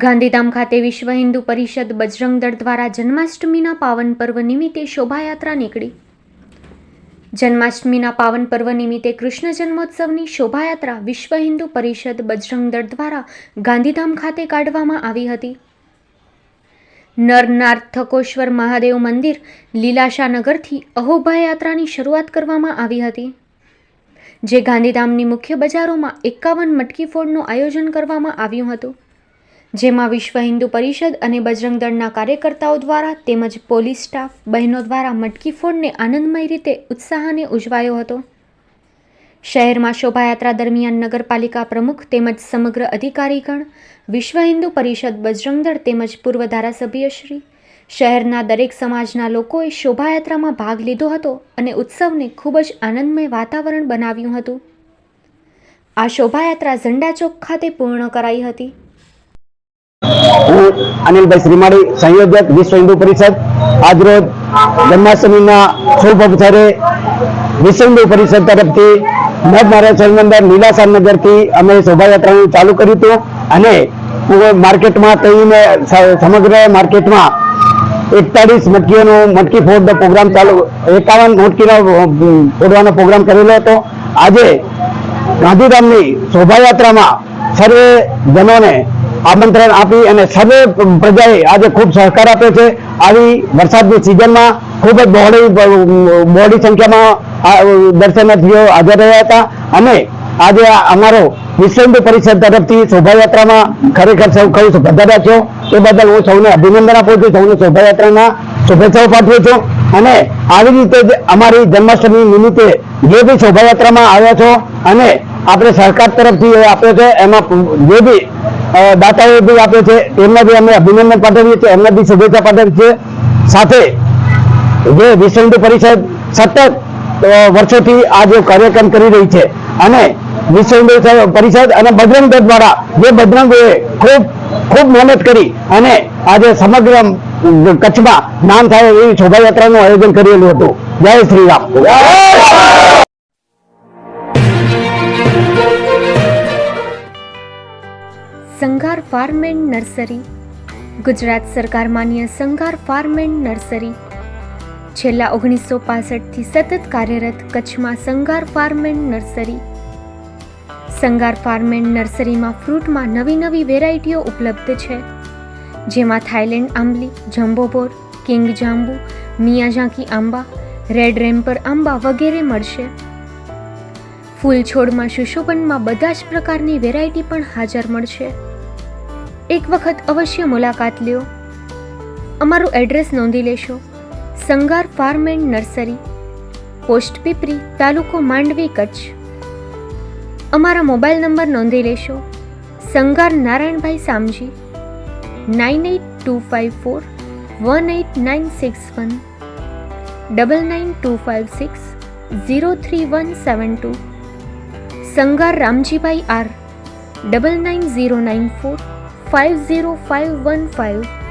ગાંધીધામ ખાતે વિશ્વ હિન્દુ પરિષદ બજરંગ દળ દ્વારા જન્માષ્ટમીના પાવન પર્વ નિમિત્તે શોભાયાત્રા નીકળી. જન્માષ્ટમીના પાવન પર્વ નિમિત્તે કૃષ્ણ જન્મોત્સવની શોભાયાત્રા વિશ્વ હિન્દુ પરિષદ બજરંગ દળ દ્વારા ગાંધીધામ ખાતે કાઢવામાં આવી હતી. નરનાથ થકોશ્વર મહાદેવ મંદિર લીલાશા નગરથી અહોભાયાત્રાની શરૂઆત કરવામાં આવી હતી, જે ગાંધીધામની મુખ્ય બજારોમાં 51 મટકી ફોડનું આયોજન કરવામાં આવ્યું હતું, જેમાં વિશ્વ હિન્દુ પરિષદ અને બજરંગ દળના કાર્યકર્તાઓ દ્વારા તેમજ પોલીસ સ્ટાફ બહેનો દ્વારા મટકી ફોડને આનંદમય રીતે ઉત્સાહને ઉજવાયો હતો. શહેરમાં શોભાયાત્રા દરમિયાન નગરપાલિકા પ્રમુખ તેમજ સમગ્ર અધિકારીગણ, વિશ્વ હિન્દુ પરિષદ બજરંગ દળ તેમજ પૂર્વ ધારાસભ્યશ્રી, શહેરના દરેક સમાજના લોકોએ શોભાયાત્રામાં ભાગ લીધો હતો અને ઉત્સવને ખૂબ જ આનંદમય વાતાવરણ બનાવ્યું હતું. આ શોભાયાત્રા ઝંડા ચોક ખાતે પૂર્ણ કરાઈ હતી. હું અનિલભાઈ શ્રીમાળી, સંયોજક વિશ્વ હિન્દુ પરિષદ. આજરોજ જન્માષ્ટમીના શુભ અવસરે વિશ્વ હિન્દુ પરિષદ તરફથી નવનારાયણ મંદિર લીલાસા નગરથી અમે શોભાયાત્રાનું ચાલુ કર્યું હતું અને માર્કેટમાં થઈને સમગ્ર માર્કેટમાં 41 મટકીઓનો મટકી ફોડનો પ્રોગ્રામ ચાલુ 51 મટકીનો ફોડવાનો પ્રોગ્રામ કરેલો હતો. આજે ગાંધીધામની શોભાયાત્રામાં સર્વે જનોને આમંત્રણ આપી અને સર્વે પ્રજાએ આજે ખૂબ સહકાર આપ્યો છે. આવી વરસાદની સિઝનમાં ખૂબ જ બહોળી સંખ્યામાં દર્શનાર્થીઓ હાજર રહ્યા હતા અને આજે અમારો વિશ્વ હિન્દુ પરિષદ તરફથી શોભાયાત્રામાં ખરેખર સૌ પધાર્યા છો એ બદલ હું સૌને અભિનંદન આપું છું, સૌને શોભાયાત્રાના શુભેચ્છાઓ પાઠવું છું. અને આવી રીતે જ અમારી જન્માષ્ટમી નિમિત્તે જે બી શોભાયાત્રામાં આવ્યા છો અને આપણે સરકાર તરફથી આપ્યો છે, એમાં જે બી દાતાઓ બી આપ્યો છે એમના બી અમે અભિનંદન પાઠવીએ છીએ, એમને બી શુભેચ્છા પાઠવીએ છીએ. સાથે જે વિશ્વ હિન્દુ પરિષદ સતત વર્ષોથી આ જે કાર્યક્રમ કરી રહી છે અને વિશ્વ હિન્દુ પરિષદ અને બજરંગ દળ દ્વારા જે બજરંગોએ ખૂબ મહેનત કરી અને આજે સમગ્ર કચ્છમાં નામ થાય એવી શોભાયાત્રાનું આયોજન કરેલું હતું. જય શ્રી રામ. સંઘાર ફાર્મ એન્ડ નર્સરી. ગુજરાત સરકાર માન્ય સંઘાર ફાર્મ એન્ડ નર્સરી છેલ્લા 1965થી સતત કાર્યરત કચ્છમાં Sanghar farm and nursery. Sanghar farm and નર્સરીમાં ફ્રૂટમાં નવી વેરાયટીઓ ઉપલબ્ધ છે, જેમાં થાઈલેન્ડ આંબલી, જમ્બોબોર, કિંગ જાંબુ, મિયાઝાકી આંબા, રેડ રેમ્પર આંબા વગેરે મળશે. ફૂલ છોડમાં સુશોભનમાં બધા જ પ્રકારની વેરાયટી પણ હાજર મળશે. એક વખત અવશ્ય મુલાકાત લ્યો. અમારું એડ્રેસ નોંધી લેશો. Sanghar farm and nursery, post Pipri, તાલુકો માંડવી, કચ્છ. અમારા મોબાઈલ નંબર નોંધી લેશો. સંઘાર નારાયણભાઈ સામજી, 9825418961, 9925603172. સંઘાર રામજીભાઈ આર, 9909450515.